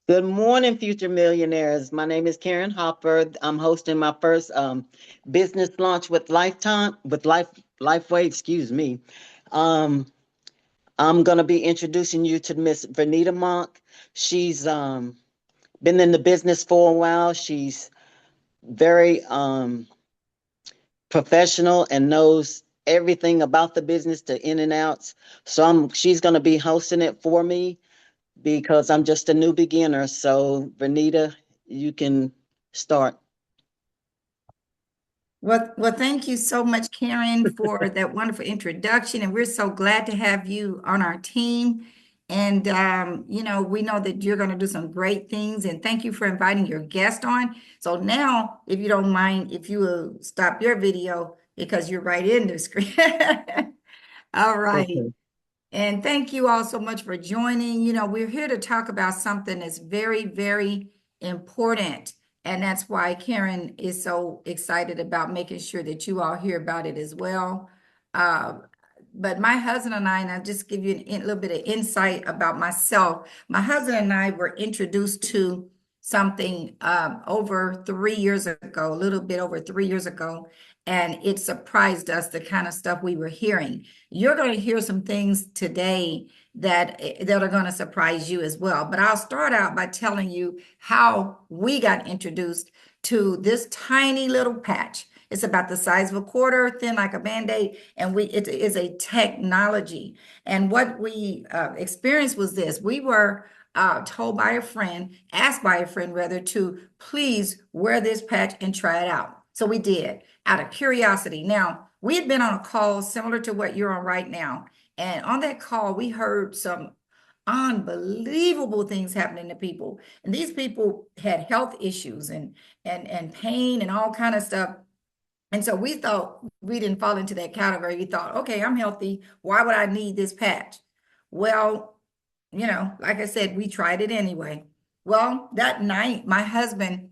Good morning, future millionaires. My name is Karen Hopper. I'm hosting my first business launch with Lifeway. Excuse me. Um, I'm gonna be introducing you to Miss Vernita Monk. She's been in the business for a while. She's very professional and knows everything about the business, the in and outs. So she's gonna be hosting it for me because I'm just a new beginner. So, Vernita, you can start. Well, thank you so much, Karen, for that wonderful introduction. And we're so glad to have you on our team. And, we know that you're going to do some great things. And thank you for inviting your guest on. So now, if you don't mind, if you will stop your video because you're right in the screen. All right. Okay. And thank you all so much for joining. We're here to talk about something that's very, very important. And that's why Karen is so excited about making sure that you all hear about it as well. Uh, but my husband and I'll just give you a little bit of insight about myself. My husband and I were introduced to something over 3 years ago, a little bit over 3 years ago, and it surprised us the kind of stuff we were hearing. You're going to hear some things today that are going to surprise you as well. But I'll start out by telling you how we got introduced to this tiny little patch. It's about the size of a quarter, thin like a Band-Aid, and it is a technology. And what we experienced was this. We were told by a friend, asked by a friend rather, to please wear this patch and try it out. So we did out of curiosity. Now, we had been on a call similar to what you're on right now. And on that call, we heard some unbelievable things happening to people. And these people had health issues and pain and all kind of stuff. And so we thought we didn't fall into that category. We thought, okay, I'm healthy. Why would I need this patch? Well, like I said, we tried it anyway. Well, that night, my husband,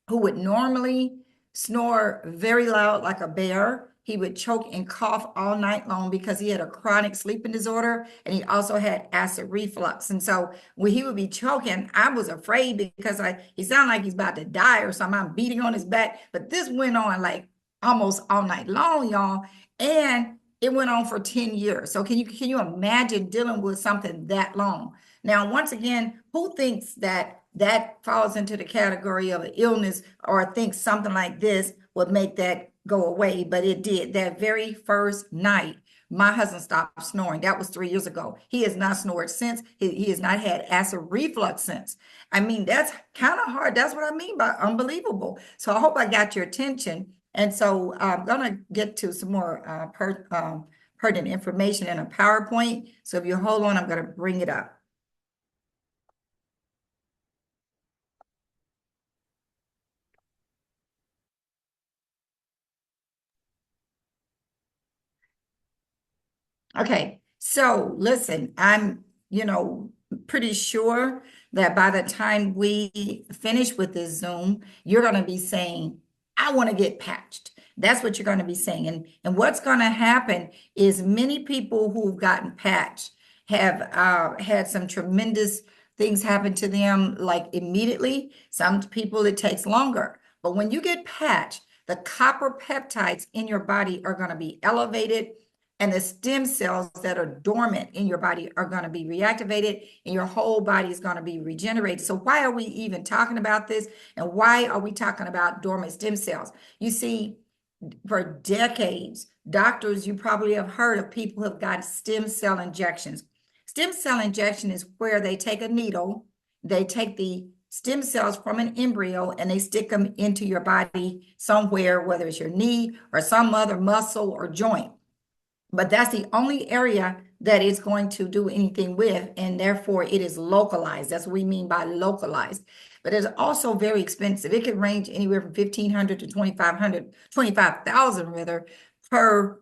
who would normally snore very loud like a bear, he would choke and cough all night long because he had a chronic sleeping disorder and he also had acid reflux. And so when he would be choking, I was afraid because he sounded like he's about to die or something. I'm beating on his back. But this went on like almost all night long, y'all. And it went on for 10 years. So can you imagine dealing with something that long? Now, once again, who thinks that falls into the category of an illness or thinks something like this would make that go away? But it did. That very first night, my husband stopped snoring. That was 3 years ago. He has not snored since. He has not had acid reflux since. I mean, that's kind of hard. That's what I mean by unbelievable. So I hope I got your attention. And so I'm going to get to some more pertinent information in a PowerPoint. So if you hold on, I'm going to bring it up. Okay, so listen, I'm, pretty sure that by the time we finish with this Zoom, you're going to be saying, I want to get patched. That's what you're going to be saying. And what's going to happen is many people who've gotten patched have had some tremendous things happen to them, like immediately. Some people, it takes longer. But when you get patched, the copper peptides in your body are going to be elevated and the stem cells that are dormant in your body are going to be reactivated and your whole body is going to be regenerated. So why are we even talking about this? And why are we talking about dormant stem cells? You see, for decades, doctors, you probably have heard of people who have got stem cell injections. Stem cell injection is where they take a needle, they take the stem cells from an embryo and they stick them into your body somewhere, whether it's your knee or some other muscle or joint. But that's the only area that it's going to do anything with, and therefore it is localized. That's what we mean by localized. But it's also very expensive. It can range anywhere from 1,500 to 2,500, 25,000 rather, per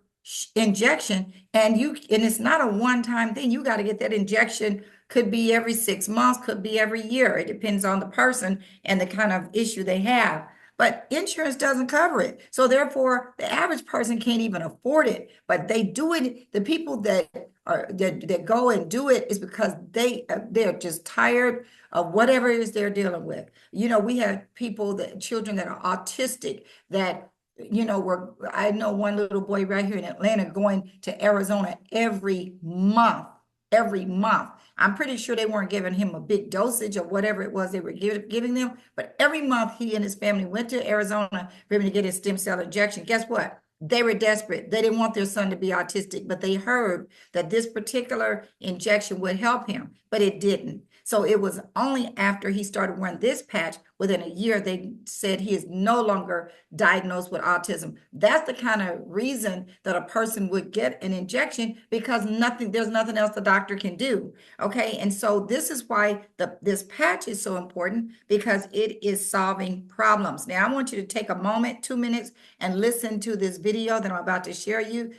injection. And it's not a one-time thing. You got to get that injection. Could be every 6 months, could be every year. It depends on the person and the kind of issue they have, but insurance doesn't cover it. So therefore, the average person can't even afford it, but they do it. The people that that go and do it is because they're just tired of whatever it is they're dealing with. You know, we have children that are autistic that, you know, I know one little boy right here in Atlanta going to Arizona every month. Every month. I'm pretty sure they weren't giving him a big dosage of whatever it was they were giving them, but every month he and his family went to Arizona for him to get his stem cell injection. Guess what? They were desperate. They didn't want their son to be autistic, but they heard that this particular injection would help him, but it didn't. So it was only after he started wearing this patch, within a year, they said he is no longer diagnosed with autism. That's the kind of reason that a person would get an injection, because there's nothing else the doctor can do. Okay. And so this is why this patch is so important, because it is solving problems. Now I want you to take a moment, 2 minutes, and listen to this video that I'm about to share with you.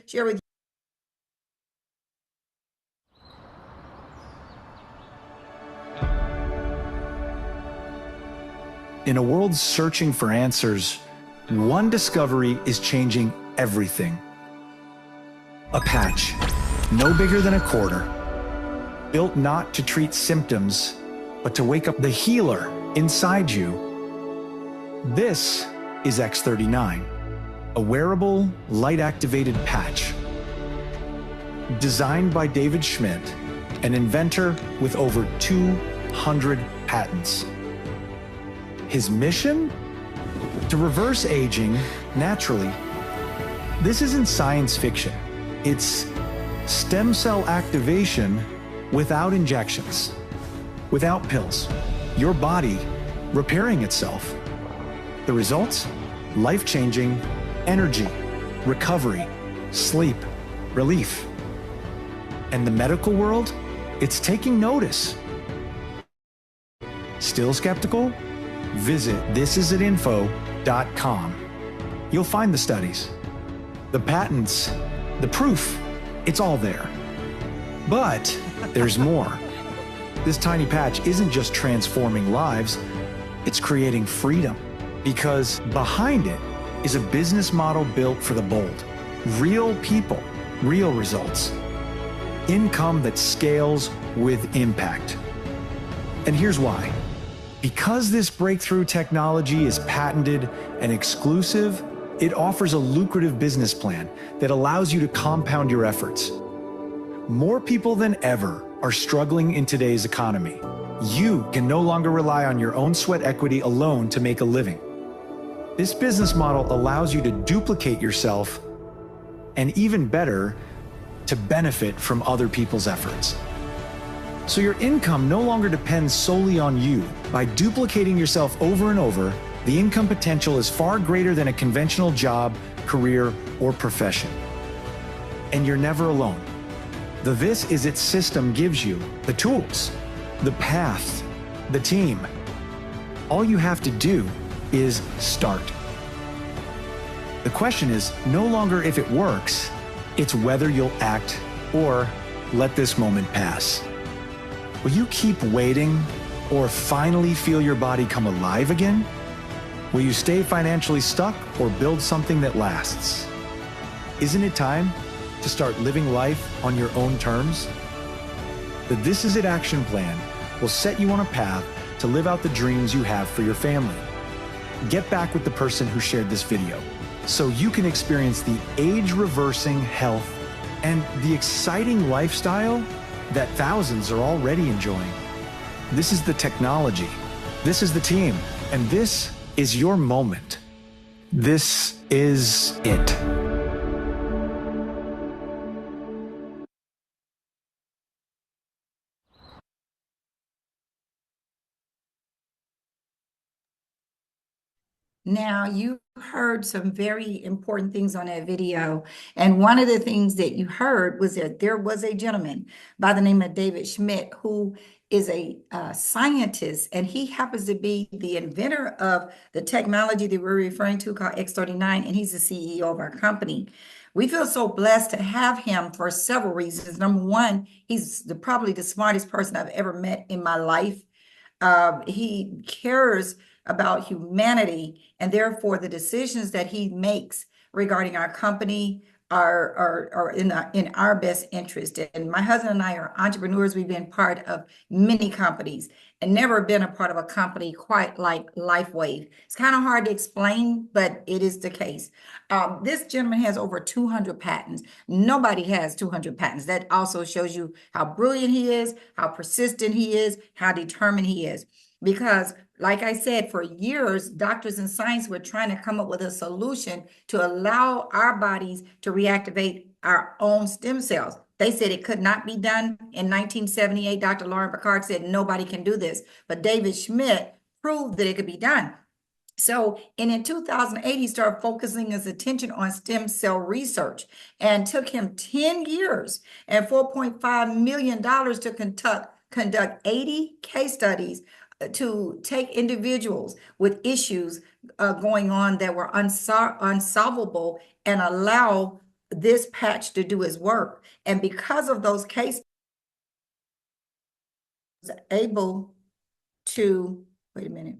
In a world searching for answers, one discovery is changing everything. A patch, no bigger than a quarter, built not to treat symptoms, but to wake up the healer inside you. This is X39, a wearable, light-activated patch. Designed by David Schmidt, an inventor with over 200 patents. His mission? To reverse aging naturally. This isn't science fiction. It's stem cell activation without injections, without pills. Your body repairing itself. The results? Life-changing energy, recovery, sleep, relief. And the medical world? It's taking notice. Still skeptical? Visit thisisitinfo.com. You'll find the studies, the patents, the proof. It's all there. But there's more. This tiny patch isn't just transforming lives, it's creating freedom. Because behind it is a business model built for the bold. Real people, real results. Income that scales with impact. And here's why. Because this breakthrough technology is patented and exclusive, it offers a lucrative business plan that allows you to compound your efforts. More people than ever are struggling in today's economy. You can no longer rely on your own sweat equity alone to make a living. This business model allows you to duplicate yourself, and even better, to benefit from other people's efforts. So your income no longer depends solely on you. By duplicating yourself over and over, the income potential is far greater than a conventional job, career, or profession. And you're never alone. The This Is It system gives you the tools, the path, the team. All you have to do is start. The question is no longer if it works, it's whether you'll act or let this moment pass. Will you keep waiting or finally feel your body come alive again? Will you stay financially stuck or build something that lasts? Isn't it time to start living life on your own terms? The This Is It action plan will set you on a path to live out the dreams you have for your family. Get back with the person who shared this video so you can experience the age-reversing health and the exciting lifestyle that thousands are already enjoying. This is the technology, this is the team, and this is your moment. This is it. Now, you heard some very important things on that video. And one of the things that you heard was that there was a gentleman by the name of David Schmidt who is a scientist, and he happens to be the inventor of the technology that we're referring to called X39, and he's the CEO of our company. We feel so blessed to have him for several reasons. Number one, he's probably the smartest person I've ever met in my life. He cares about humanity, and therefore the decisions that he makes regarding our company are in our best interest. And my husband and I are entrepreneurs. We've been part of many companies and never been a part of a company quite like LifeWave. It's kind of hard to explain, but it is the case. This gentleman has over 200 patents. Nobody has 200 patents. That also shows you how brilliant he is, how persistent he is, how determined he is. Because like I said, for years, doctors in science were trying to come up with a solution to allow our bodies to reactivate our own stem cells. They said it could not be done. In 1978, Dr. Lauren Picard said nobody can do this, but David Schmidt proved that it could be done. So, and in 2008, he started focusing his attention on stem cell research, and took him 10 years and $4.5 million to conduct 80 case studies to take individuals with issues going on that were unsolvable and allow this patch to do his work. And because of those cases, was able to, wait a minute.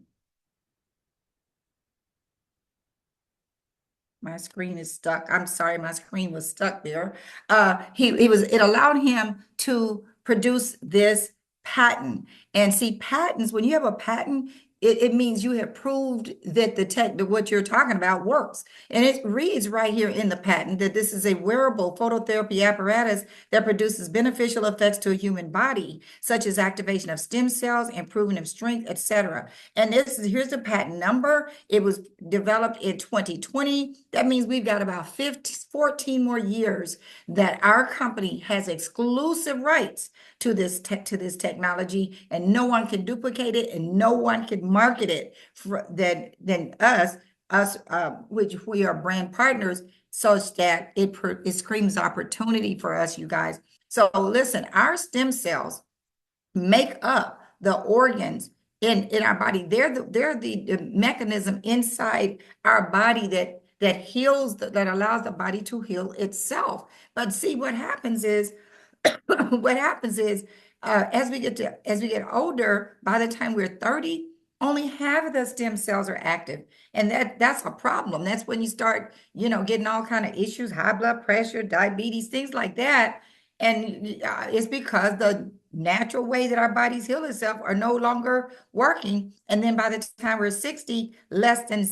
My screen is stuck. I'm sorry, my screen was stuck there. It allowed him to produce this patent. And see, patents, when you have a patent, it means you have proved that that what you're talking about works. And it reads right here in the patent that this is a wearable phototherapy apparatus that produces beneficial effects to a human body, such as activation of stem cells, improvement of strength, etc. And here's the patent number. It was developed in 2020. That means we've got about 14 more years that our company has exclusive rights to this technology, and no one can duplicate it, and no one can market it than us, which we are brand partners, such that it screams opportunity for us, you guys. So listen, our stem cells make up the organs in our body. They're the mechanism inside our body that heals, that allows the body to heal itself. But see, what happens is as we get older, by the time we're 30, only half of the stem cells are active. And that's a problem. That's when you start, getting all kind of issues, high blood pressure, diabetes, things like that. And it's because the natural way that our bodies heal itself are no longer working. And then by the time we're 60, less than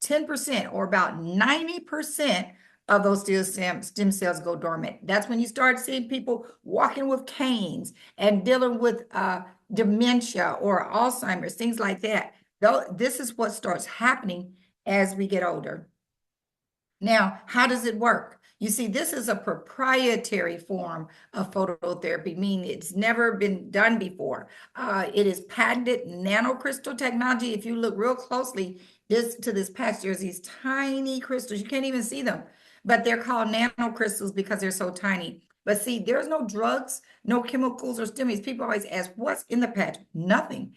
10% or about 90% of those stem cells go dormant. That's when you start seeing people walking with canes and dealing with dementia or Alzheimer's, things like that. This is what starts happening as we get older. Now, how does it work? You see, this is a proprietary form of phototherapy, meaning it's never been done before. It is patented nanocrystal technology. If you look real closely to this patch, there's these tiny crystals. You can't even see them, but they're called nanocrystals because they're so tiny. But see, there's no drugs, no chemicals or stimulants. People always ask, what's in the patch? Nothing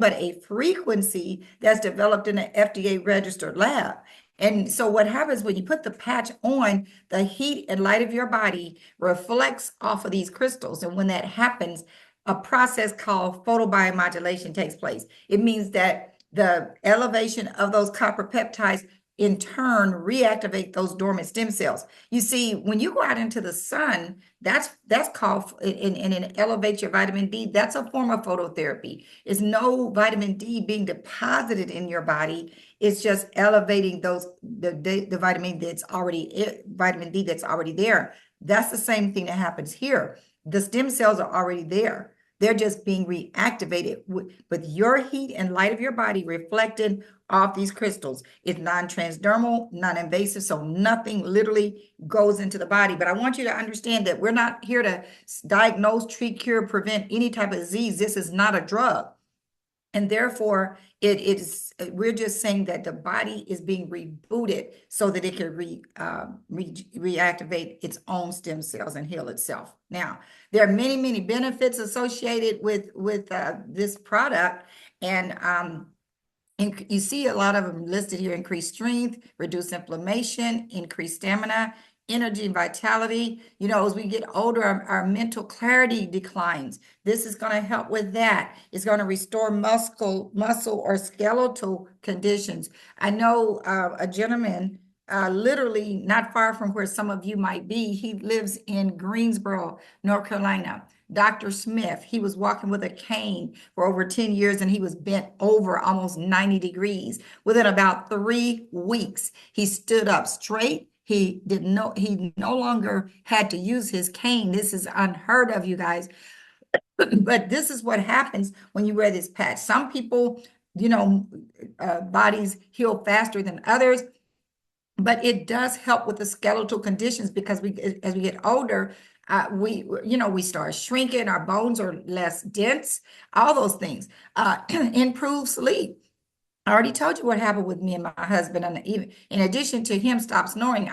but a frequency that's developed in an FDA registered lab. And so what happens when you put the patch on, the heat and light of your body reflects off of these crystals. And when that happens, a process called photobiomodulation takes place. It means that the elevation of those copper peptides in turn reactivate those dormant stem cells. You see, when you go out into the sun, that's called, and it elevates your vitamin D. That's a form of phototherapy. It's no vitamin D being deposited in your body. It's just elevating the vitamin D that's already there. That's the same thing that happens here. The stem cells are already there. They're just being reactivated with your heat and light of your body reflected off these crystals. It's non-transdermal, non-invasive, so nothing literally goes into the body. But I want you to understand that we're not here to diagnose, treat, cure, prevent any type of disease. This is not a drug. And therefore, we're just saying that the body is being rebooted so that it can reactivate its own stem cells and heal itself. Now, there are many, many benefits associated with this product. And you see a lot of them listed here: increased strength, reduce inflammation, increased stamina, energy and vitality. As we get older, our mental clarity declines. This is going to help with that. It's going to restore muscle or skeletal conditions. I know a gentleman literally not far from where some of you might be. He lives in Greensboro, North Carolina. Dr. Smith, he was walking with a cane for over 10 years and he was bent over almost 90 degrees. Within about 3 weeks, he stood up straight. He no longer had to use his cane. This is unheard of, you guys. But this is what happens when you wear this patch. Some people, bodies heal faster than others, but it does help with the skeletal conditions because as we get older, we start shrinking, our bones are less dense, all those things. Improve sleep. I already told you what happened with me and my husband, and even in addition to him stop snoring,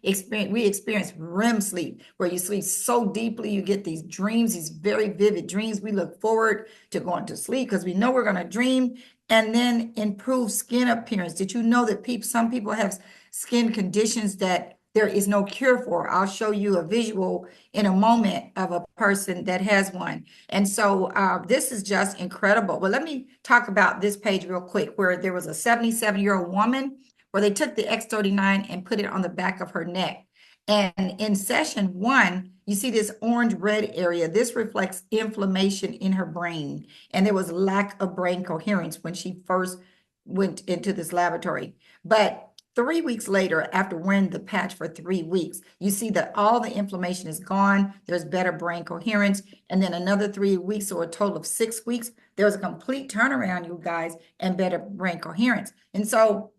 we experience REM sleep, where you sleep so deeply, you get these dreams, these very vivid dreams. We look forward to going to sleep because we know we're going to dream. And then improve skin appearance. Did you know that some people have skin conditions that there is no cure for? I'll show you a visual in a moment of a person that has one. And so this is just incredible. But let me talk about this page real quick, where there was a 77-year-old woman where they took the X39 and put it on the back of her neck. And in session 1, you see this orange-red area. This reflects inflammation in her brain. And there was lack of brain coherence when she first went into this laboratory. But 3 weeks later, after wearing the patch for 3 weeks, you see that all the inflammation is gone. There's better brain coherence. And then another 3 weeks, or a total of 6 weeks, there's a complete turnaround, you guys, and better brain coherence. And so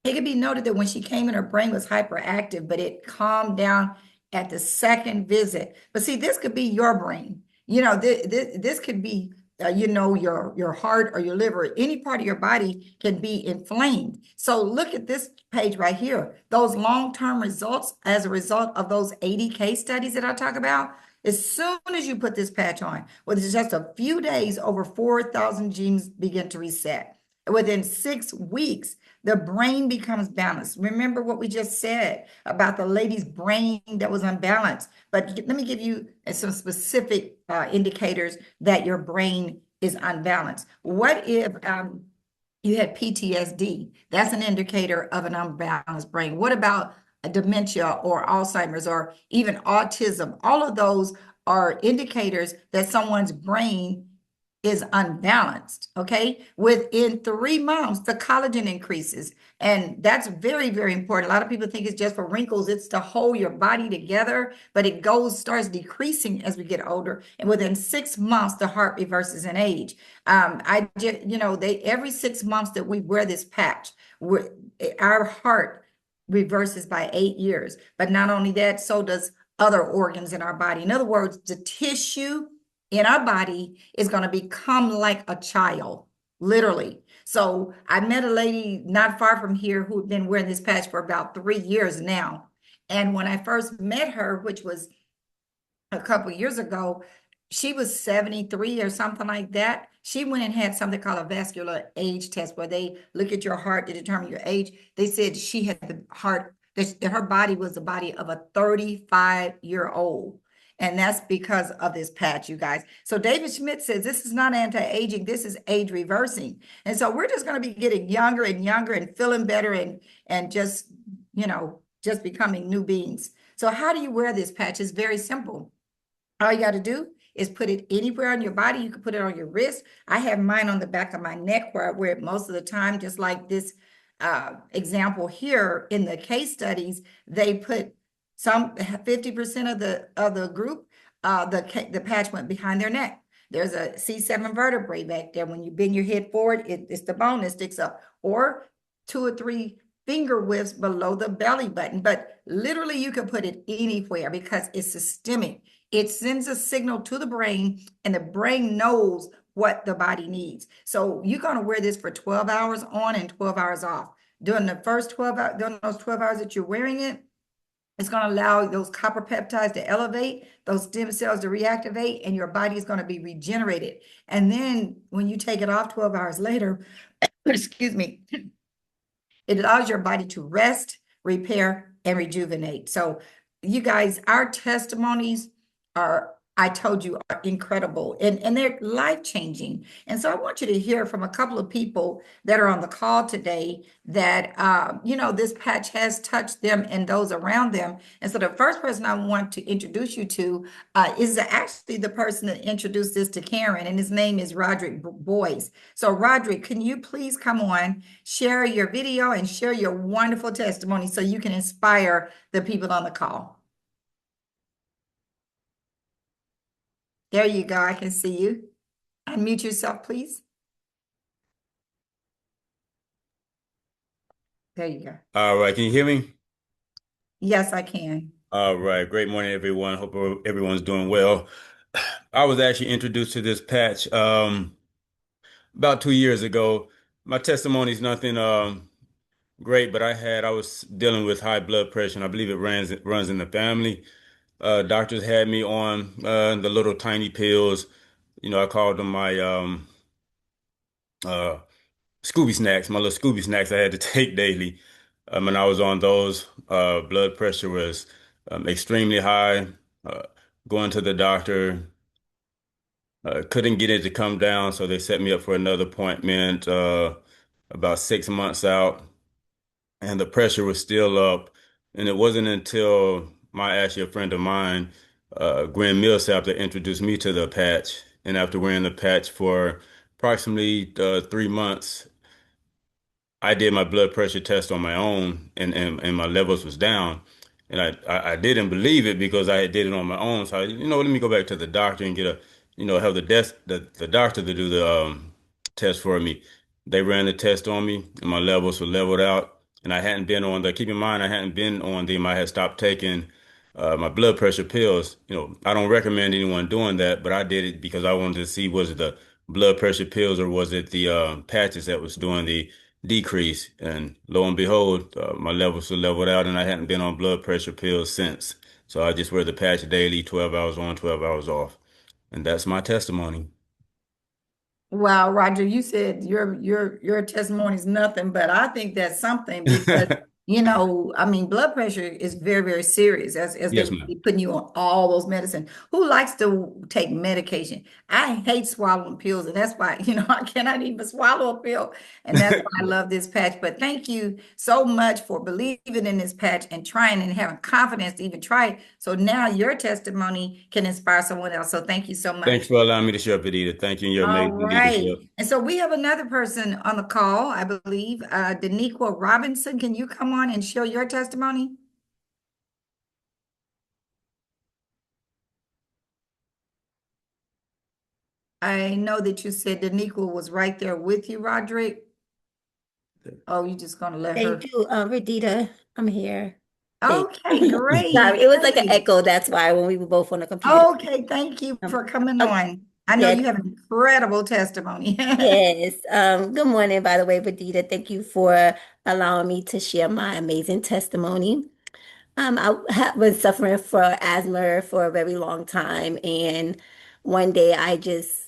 it can be noted that when she came in, her brain was hyperactive, but it calmed down at the second visit. But see, this could be your brain. This could be your heart or your liver. Any part of your body can be inflamed. So look at this page right here. Those long-term results as a result of those 80 case studies that I talk about, as soon as you put this patch on, within just a few days, over 4,000 genes begin to reset. Within 6 weeks, the brain becomes balanced. Remember what we just said about the lady's brain that was unbalanced. But let me give you some specific indicators that your brain is unbalanced. What if you had PTSD? That's an indicator of an unbalanced brain. What about a dementia or Alzheimer's or even autism? All of those are indicators that someone's brain is unbalanced, okay? Within 3 months, the collagen increases. And that's very, very important. A lot of people think it's just for wrinkles. It's to hold your body together, but it starts decreasing as we get older. And within 6 months, the heart reverses in age. Every 6 months that we wear this patch, our heart reverses by 8 years. But not only that, so does other organs in our body. In other words, the tissue in our body is going to become like a child, literally. So I met a lady not far from here who'd been wearing this patch for about 3 years now. And when I first met her, which was a couple of years ago, she was 73 or something like that. She went and had something called a vascular age test, where they look at your heart to determine your age. They said she had the heart, that her body was the body of a 35-year-old. And that's because of this patch, you guys. So David Schmidt says, this is not anti-aging, this is age reversing. And so we're just going to be getting younger and younger and feeling better and just becoming new beings. So how do you wear this patch? It's very simple. All you got to do is put it anywhere on your body. You can put it on your wrist. I have mine on the back of my neck, where I wear it most of the time, just like this example here in the case studies. They put 50% of the group, the patch went behind their neck. There's a C7 vertebrae back there. When you bend your head forward, it's the bone that sticks up, or 2 or 3 finger widths below the belly button. But literally, you can put it anywhere because it's systemic. It sends a signal to the brain, and the brain knows what the body needs. So you're going to wear this for 12 hours on and 12 hours off. During the first 12 hours, during those 12 hours that you're wearing it, it's going to allow those copper peptides to elevate, those stem cells to reactivate, and your body is going to be regenerated. And then when you take it off 12 hours later, excuse me, it allows your body to rest, repair, and rejuvenate. So you guys, our testimonies are I told you are incredible and they're life-changing. And so I want you to hear from a couple of people that are on the call today that, this patch has touched them and those around them. And so the first person I want to introduce you to is actually the person that introduced this to Karen, and his name is Roderick Boyce. So Roderick, can you please come on, share your video and share your wonderful testimony so you can inspire the people on the call? There you go. I can see you. Unmute yourself, please. There you go. All right, can you hear me? Yes, I can. All right, great morning, everyone. Hope everyone's doing well. I was actually introduced to this patch about 2 years ago. My testimony is nothing great, but I was dealing with high blood pressure, and I believe it runs in the family. Doctors had me on the little tiny pills. I called them my uh, Scooby snacks, my little Scooby snacks I had to take daily. And I was on those. Blood pressure was extremely high. Uh, Going to the doctor, couldn't get it to come down, so they set me up for another appointment about 6 months out, and the pressure was still up. And it wasn't until actually a friend of mine, Gwen Millsap, that introduced me to the patch. And after wearing the patch for approximately 3 months, I did my blood pressure test on my own, and my levels was down. And I didn't believe it because I did it on my own. So let me go back to the doctor and have the doctor to do the test for me. They ran the test on me and my levels were leveled out. And I hadn't been on keep in mind, I hadn't been on them. I had stopped taking my blood pressure pills. I don't recommend anyone doing that, but I did it because I wanted to see, was it the blood pressure pills or was it the patches that was doing the decrease. And lo and behold, my levels were leveled out, and I hadn't been on blood pressure pills since. So I just wear the patch daily, 12 hours on, 12 hours off. And that's my testimony. Wow, Roger, you said your testimony is nothing, but I think that's something because blood pressure is very, very serious as they Yes, ma'am. be putting you on all those medicine. Who likes to take medication? I hate swallowing pills, and that's why, I cannot even swallow a pill. And that's why I love this patch. But thank you so much for believing in this patch and trying and having confidence to even try it. So now your testimony can inspire someone else. So thank you so much. Thanks for allowing me to share, Vidita. Thank you, and your All amazing right. leadership. And so we have another person on the call, I believe, Daniqua Robinson. Can you come on and share your testimony? I know that you said Daniqua was right there with you, Roderick. Oh, you just gonna let her? Thank you, Radita. I'm here. Thank Okay, you. great. Sorry, it was like an Great. echo. That's why when we were both on the computer. Okay, thank you for coming Oh, on. I know yeah, you have an incredible testimony. yes. Good morning, by the way, Radita. Thank you for allowing me to share my amazing testimony. I was suffering for asthma for a very long time, and one day I just,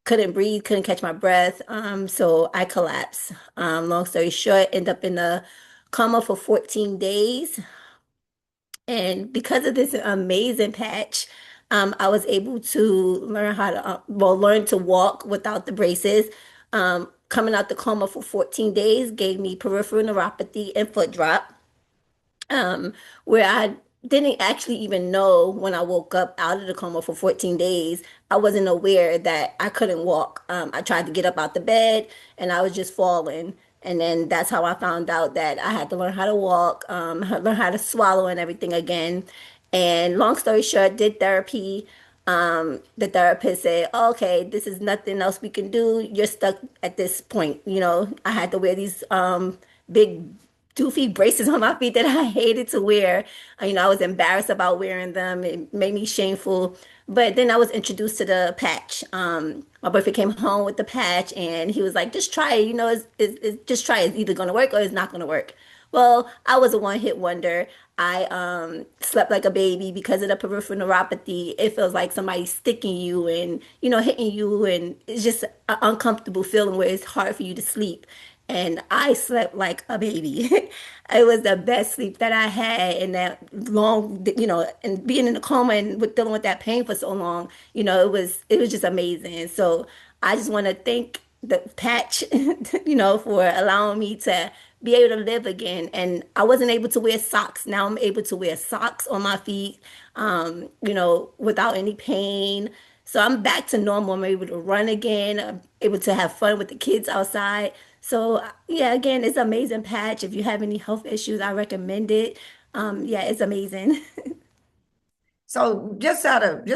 couldn't breathe, couldn't catch my breath. So I collapsed. Long story short, end up in a coma for 14 days. And because of this amazing patch, I was able to learn to walk without the braces. Coming out the coma for 14 days gave me peripheral neuropathy and foot drop, where I didn't actually even know when I woke up out of the coma for 14 days. I wasn't aware that I couldn't walk. I tried to get up out the bed and I was just falling. And then that's how I found out that I had to learn how to walk, learn how to swallow and everything again. And long story short, did therapy. The therapist said, okay, this is nothing else we can do. You're stuck at this point. I had to wear these big doofy braces on my feet that I hated to wear. I was embarrassed about wearing them. It made me shameful. But then I was introduced to the patch. My boyfriend came home with the patch and he was like, just try it. Just try it. It's either going to work or it's not going to work. Well, I was a one-hit wonder. I slept like a baby because of the peripheral neuropathy. It feels like somebody's sticking you and, hitting you. And it's just an uncomfortable feeling where it's hard for you to sleep. and I slept like a baby. It was the best sleep that I had in that long, and being in a coma and with dealing with that pain for so long, it was just amazing. So I just want to thank the patch, for allowing me to be able to live again. And I wasn't able to wear socks. Now I'm able to wear socks on my feet, without any pain. So I'm back to normal. I'm able to run again. I'm able to have fun with the kids outside. So yeah, again, it's an amazing patch. If you have any health issues, I recommend it. Yeah, it's amazing. So just out of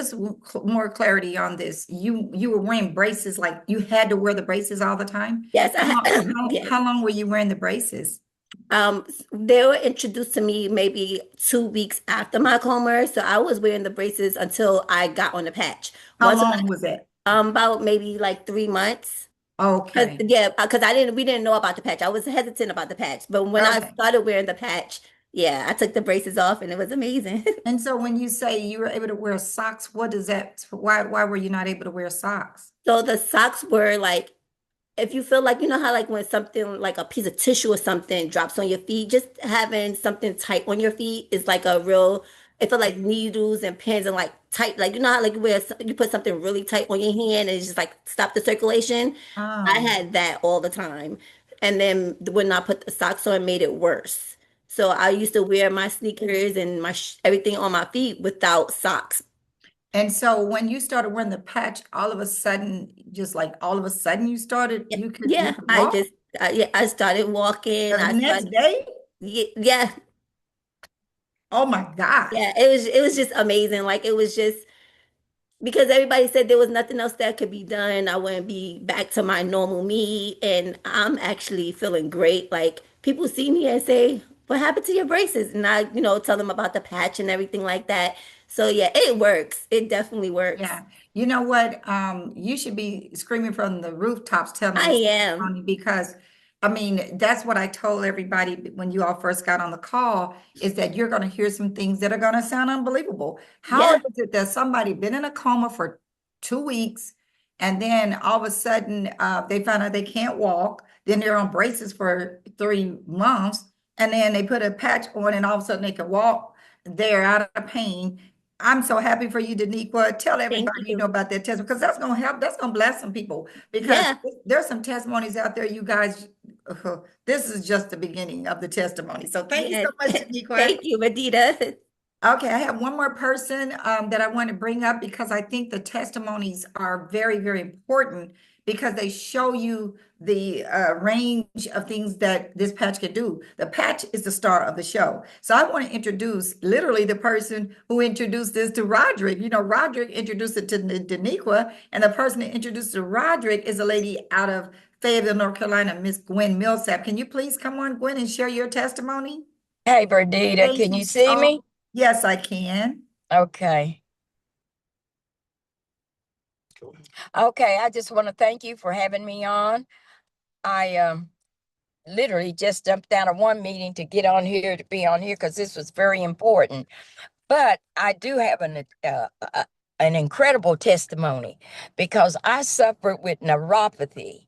more clarity on this, you were wearing braces, like you had to wear the braces all the time? Yes, yes. How long were you wearing the braces? They were introduced to me maybe 2 weeks after my coma, so I was wearing the braces until I got on the patch. How Once long was it? about maybe like 3 months. Okay. Yeah, because we didn't know about the patch. I was hesitant about the patch, but when I Okay. started wearing the patch, yeah, I took the braces off and it was amazing. And so when you say you were able to wear socks, what is that? Why were you not able to wear socks? So the socks were like, if you feel like, you know how like when something like a piece of tissue or something drops on your feet, just having something tight on your feet is like it felt like needles and pins and like tight, like you know how like you put something really tight on your hand and it's just like stop the circulation. I Oh. had that all the time. And then when I put the socks on, it made it worse. So I used to wear my sneakers and my everything on my feet without socks. And so when you started wearing the patch, all of a sudden, just like all of a sudden Yeah, you yeah, could walk I started walking. the I next started, day? yeah, Oh my gosh. yeah, it was just amazing. Like it was just because everybody said there was nothing else that could be done. I wouldn't be back to my normal me, and I'm actually feeling great. Like people see me and say, "What happened to your braces?" And I, tell them about the patch and everything like that. So yeah, it works. It definitely works. Yeah. You know what? You should be screaming from the rooftops telling I this am. testimony because I mean, that's what I told everybody when you all first got on the call is that you're going to hear some things that are going to sound unbelievable. How Yeah. is it that somebody been in a coma for 2 weeks and then all of a sudden they find out they can't walk, then they're on braces for 3 months, and then they put a patch on and all of a sudden they can walk, they're out of pain. I'm so happy for you, Daniqua. Tell Thank everybody you know you. about that testimony because that's gonna help. That's gonna bless some people because Yeah. there's some testimonies out there, you guys. This is just the beginning of the testimony. So thank you Yeah. so much, Daniqua. Thank you, Madita. Okay, I have one more person that I want to bring up because I think the testimonies are very, very important because they show you the range of things that this patch can do. The patch is the star of the show. So I want to introduce literally the person who introduced this to Roderick. You know, Roderick introduced it to Daniqua, and the person that introduced it to Roderick is a lady out of Fayetteville, North Carolina, Miss Gwen Millsap. Can you please come on, Gwen, and share your testimony? Hey, Bernita, Thank can you you see so me? Yes, I can. Okay. Okay, I just want to thank you for having me on. I literally just jumped out of one meeting to get on here to be on here because this was very important. But I do have an incredible testimony because I suffered with neuropathy.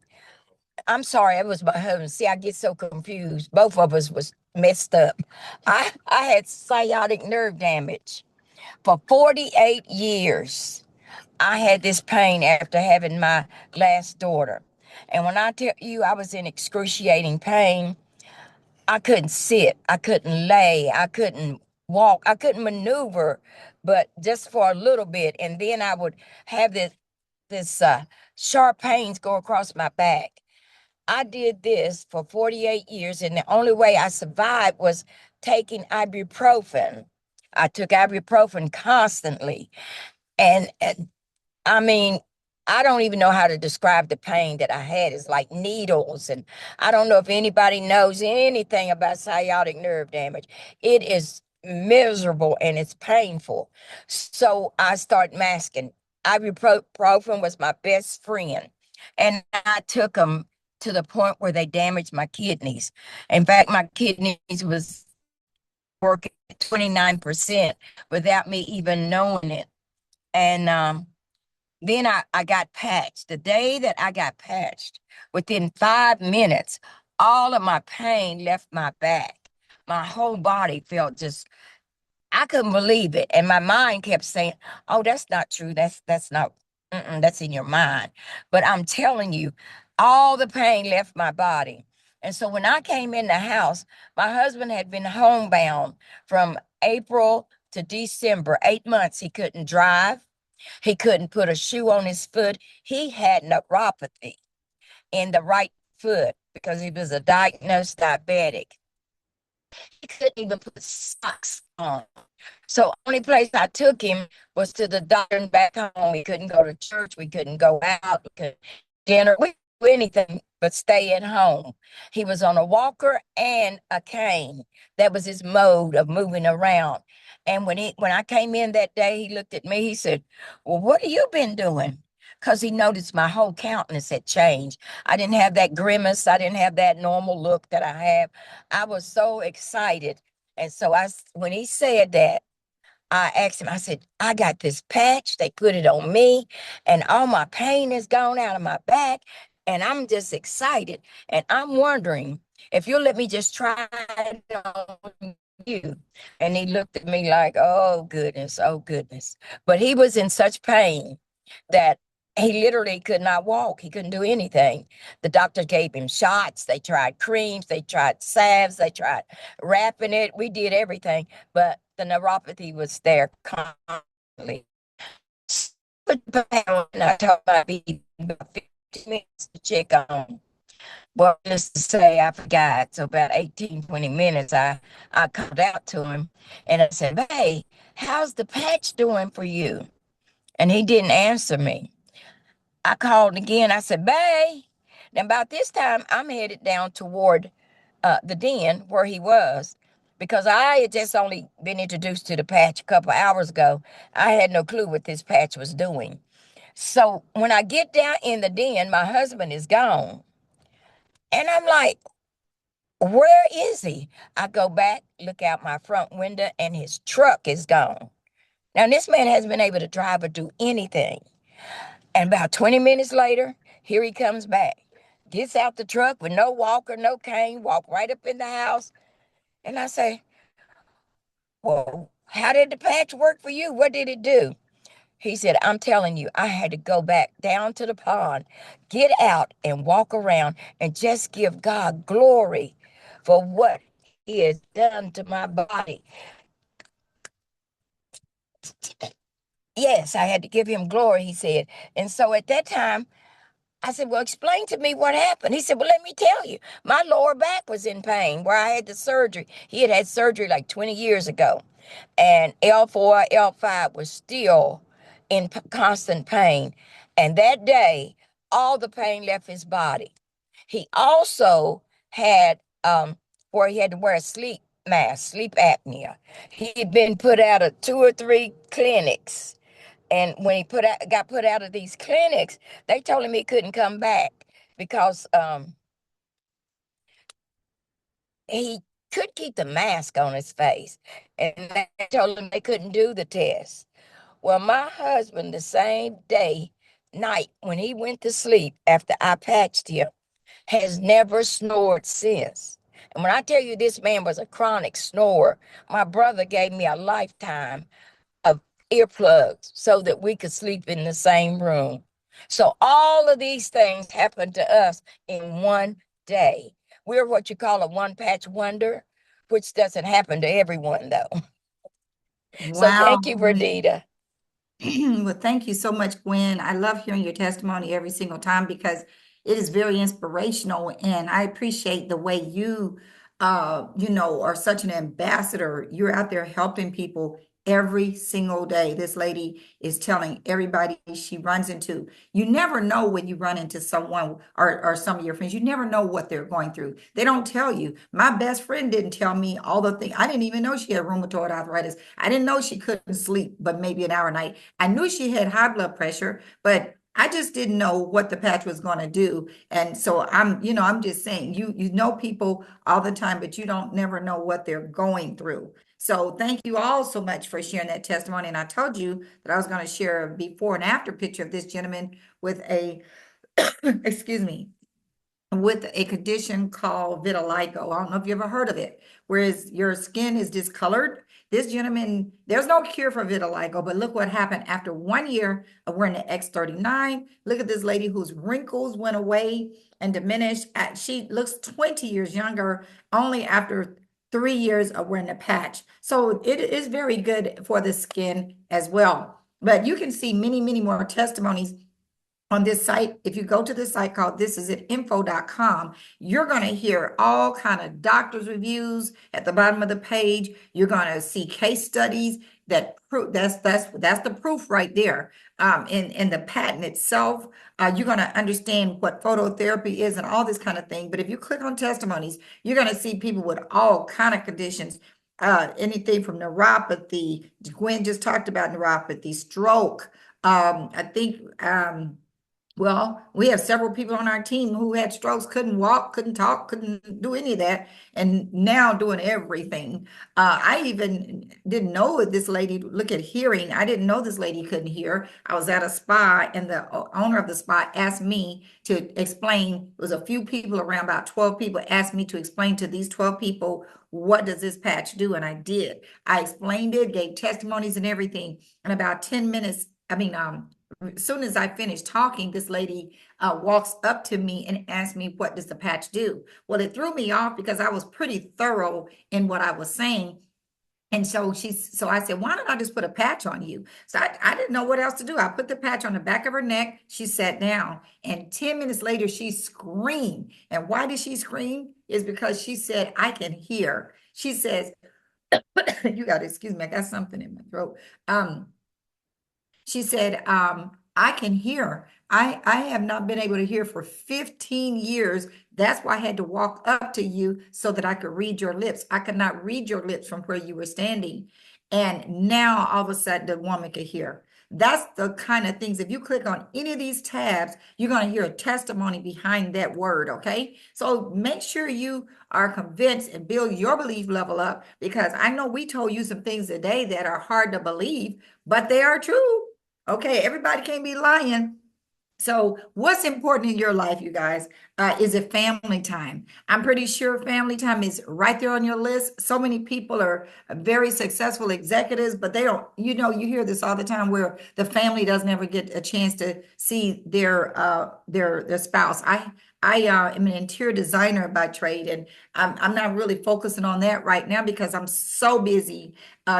I'm sorry, it was my husband. See, I get so confused. Both of us was messed up. I had sciatic nerve damage. For 48 years, I had this pain after having my last daughter. And when I tell you I was in excruciating pain, I couldn't sit, I couldn't lay, I couldn't walk, I couldn't maneuver, but just for a little bit. And then I would have this sharp pains go across my back. I did this for 48 years, and the only way I survived was taking ibuprofen. I took ibuprofen constantly. And I mean, I don't even know how to describe the pain that I had. It's like needles. And I don't know if anybody knows anything about sciatic nerve damage. It is miserable and it's painful. So I start masking. Ibuprofen was my best friend. And I took them to the point where they damaged my kidneys. In fact, my kidneys was working at 29% without me even knowing it. And then I got patched. The day that I got patched, within 5 minutes, all of my pain left my back. My whole body felt just, I couldn't believe it. And my mind kept saying, oh, that's not true. That's not, that's in your mind. But I'm telling you, all the pain left my body. And so when I came in the house, my husband had been homebound from April to December, 8 months. He couldn't drive. He couldn't put a shoe on his foot. He had neuropathy in the right foot because he was a diagnosed diabetic. He couldn't even put socks on. So only place I took him was to the doctor and back home. We couldn't go to church. We couldn't go out. We couldn't dinner. We couldn't do anything but stay at home. He was on a walker and a cane. That was his mode of moving around. And when I came in that day, he looked at me. He said, well, what have you been doing? Because he noticed my whole countenance had changed. I didn't have that grimace. I didn't have that normal look that I have. I was so excited. And so when he said that, I asked him, I said, I got this patch. They put it on me, and all my pain is gone out of my back. And I'm just excited. And I'm wondering if you'll let me just try it on you. And he looked at me like, oh, goodness, oh, goodness. But he was in such pain that he literally could not walk. He couldn't do anything. The doctor gave him shots. They tried creams. They tried salves. They tried wrapping it. We did everything, but the neuropathy was there constantly. And I told him I'd be about 15 minutes to check on. Well, just to say, I forgot. So about 18, 20 minutes, I called out to him and I said, hey, how's the patch doing for you? And he didn't answer me. I called again. I said, bae. And about this time, I'm headed down toward the den where he was, because I had just only been introduced to the patch a couple hours ago. I had no clue what this patch was doing. So when I get down in the den, my husband is gone. And I'm like, where is he? I go back, look out my front window, and his truck is gone. Now, this man hasn't been able to drive or do anything. And about 20 minutes later, here he comes back. Gets out the truck with no walker, no cane, walk right up in the house. And I say, well, how did the patch work for you? What did it do? He said, I'm telling you, I had to go back down to the pond, get out and walk around and just give God glory for what he has done to my body. Yes, I had to give him glory, he said. And so at that time, I said, well, explain to me what happened. He said, well, let me tell you. My lower back was in pain where I had the surgery. He had had surgery like 20 years ago. And L4, L5 was still in constant pain. And that day, all the pain left his body. He also had where he had to wear a sleep mask, sleep apnea. He had been put out of 2 or 3 clinics. And when he got put out of these clinics, they told him he couldn't come back because he could keep the mask on his face. And they told him they couldn't do the test. Well, my husband, the same night when he went to sleep after I patched him, has never snored since. And when I tell you this man was a chronic snorer, my brother gave me a lifetime of earplugs so that we could sleep in the same room. So all of these things happened to us in one day. We're what you call a one patch wonder, which doesn't happen to everyone though. So Wow. thank you, Verdita. Well, thank you so much, Gwen. I love hearing your testimony every single time because it is very inspirational, and I appreciate the way you are such an ambassador. You're out there helping people every single day. This lady is telling everybody she runs into. You never know when you run into someone or some of your friends. You never know what they're going through. They don't tell you. My best friend didn't tell me all the things. I didn't even know she had rheumatoid arthritis. I didn't know she couldn't sleep but maybe an hour a night. I knew she had high blood pressure, but I just didn't know what the patch was going to do. And so I'm just saying, you know people all the time, but you don't never know what they're going through. So thank you all so much for sharing that testimony. And I told you that I was going to share a before and after picture of this gentleman with a, excuse me, with a condition called vitiligo. I don't know if you ever heard of it, whereas your skin is discolored. This gentleman, there's no cure for vitiligo, but look what happened after 1 year of wearing the X39. Look at this lady whose wrinkles went away and diminished. She looks 20 years younger only after 3 years of wearing the patch. So it is very good for the skin as well. But you can see many, many more testimonies on this site. If you go to the site called thisisit.info.com, you're going to hear all kind of doctors' reviews at the bottom of the page. You're going to see case studies that prove that's the proof right there. In the patent itself, you're going to understand what phototherapy is and all this kind of thing. But if you click on testimonies, you're going to see people with all kind of conditions. Anything from neuropathy. Gwen just talked about neuropathy, stroke. I think well, we have several people on our team who had strokes, couldn't walk, couldn't talk, couldn't do any of that, and now doing everything. I even didn't know this lady, look at hearing. I didn't know this lady couldn't hear. I was at a spa, and the owner of the spa asked me to explain. It was a few people around, about 12 people, asked me to explain to these 12 people, what does this patch do? And I did. I explained it, gave testimonies and everything. In about 10 minutes, as soon as I finished talking, this lady walks up to me and asks me, what does the patch do? Well, it threw me off because I was pretty thorough in what I was saying. And so I said, why don't I just put a patch on you? So I didn't know what else to do. I put the patch on the back of her neck. She sat down, and 10 minutes later, she screamed. And why did she scream? Is because she said, I can hear. She says, you got to excuse me, I got something in my throat. She said, I can hear. I have not been able to hear for 15 years. That's why I had to walk up to you so that I could read your lips. I could not read your lips from where you were standing. And now all of a sudden the woman could hear. That's the kind of things, if you click on any of these tabs, you're going to hear a testimony behind that word, okay? So make sure you are convinced and build your belief level up, because I know we told you some things today that are hard to believe, but they are true. Okay, everybody can't be lying. So what's important in your life, you guys, is it family time? I'm pretty sure family time is right there on your list. So many people are very successful executives, but they don't, you hear this all the time where the family doesn't ever get a chance to see their spouse. I am an interior designer by trade, and I'm not really focusing on that right now because I'm so busy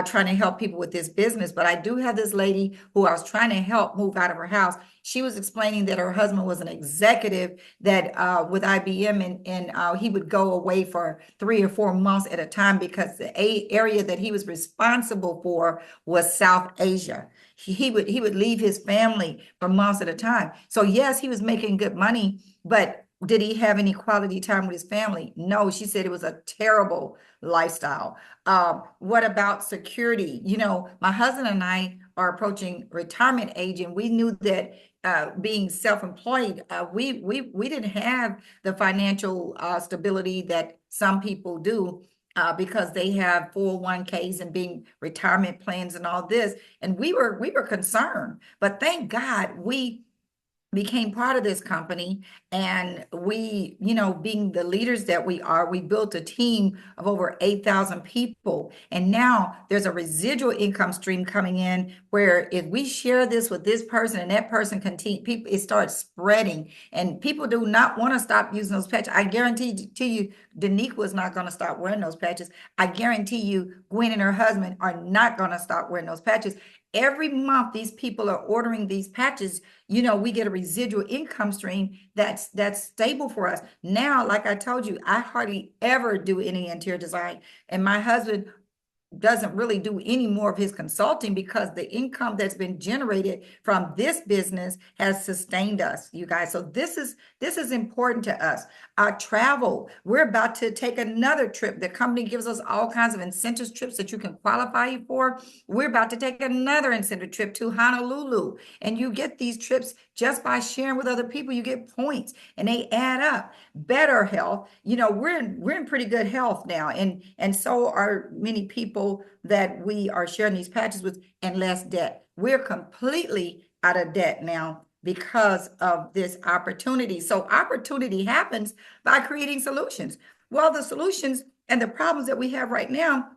trying to help people with this business. But I do have this lady who I was trying to help move out of her house. She was explaining that her husband was an executive that with IBM, and he would go away for 3 or 4 months at a time because the area that he was responsible for was South Asia. He would leave his family for months at a time. So yes, he was making good money, but did he have any quality time with his family? No, she said it was a terrible lifestyle. What about security? My husband and I are approaching retirement age, and we knew that being self-employed, we didn't have the financial stability that some people do because they have 401ks and being retirement plans and all this. And we were concerned, but thank God we became part of this company, and we, being the leaders that we are, we built a team of over 8,000 people. And now there's a residual income stream coming in where if we share this with this person and that person continue, people, it starts spreading, and people do not want to stop using those patches. I guarantee to you, Danique was not going to stop wearing those patches. I guarantee you, Gwen and her husband are not going to stop wearing those patches. Every month, these people are ordering these patches. We get a residual income stream that's stable for us. Now, like I told you, I hardly ever do any interior design, and my husband doesn't really do any more of his consulting because the income that's been generated from this business has sustained us, you guys. So this is important to us. Travel. We're about to take another trip. The company gives us all kinds of incentive trips that you can qualify for. We're about to take another incentive trip to Honolulu, and you get these trips just by sharing with other people. You get points, and they add up. Better health. We're in pretty good health now, and so are many people that we are sharing these patches with, and less debt. We're completely out of debt now. because of this opportunity. So opportunity happens by creating solutions. Well, the solutions and the problems that we have right now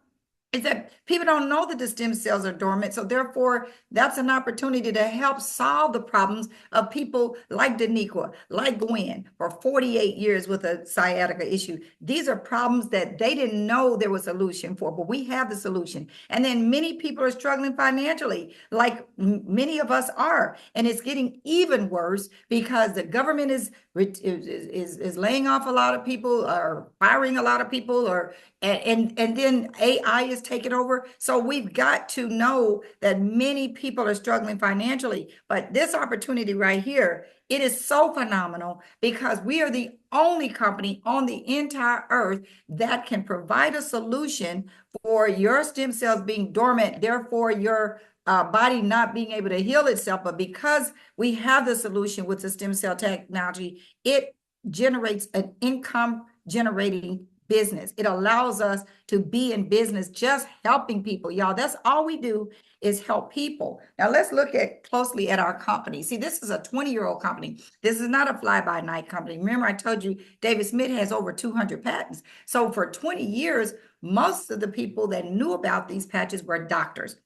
is that people don't know that the stem cells are dormant. So therefore, that's an opportunity to help solve the problems of people like Daniqua, like Gwen, for 48 years with a sciatica issue. These are problems that they didn't know there was a solution for, but we have the solution. And then many people are struggling financially, like many of us are. And it's getting even worse because the government is laying off a lot of people, or firing a lot of people, or and then AI is taking over. So we've got to know that many people are struggling financially. But this opportunity right here, it is so phenomenal because we are the only company on the entire earth that can provide a solution for your stem cells being dormant, therefore your body not being able to heal itself. But because we have the solution with the stem cell technology, it generates an income generating business. It allows us to be in business just helping people. Y'all, that's all we do is help people. Now let's look closely at our company. See, this is a 20-year-old company. This is not a fly-by-night company. Remember, I told you David Smith has over 200 patents. So for 20 years, most of the people that knew about these patches were doctors.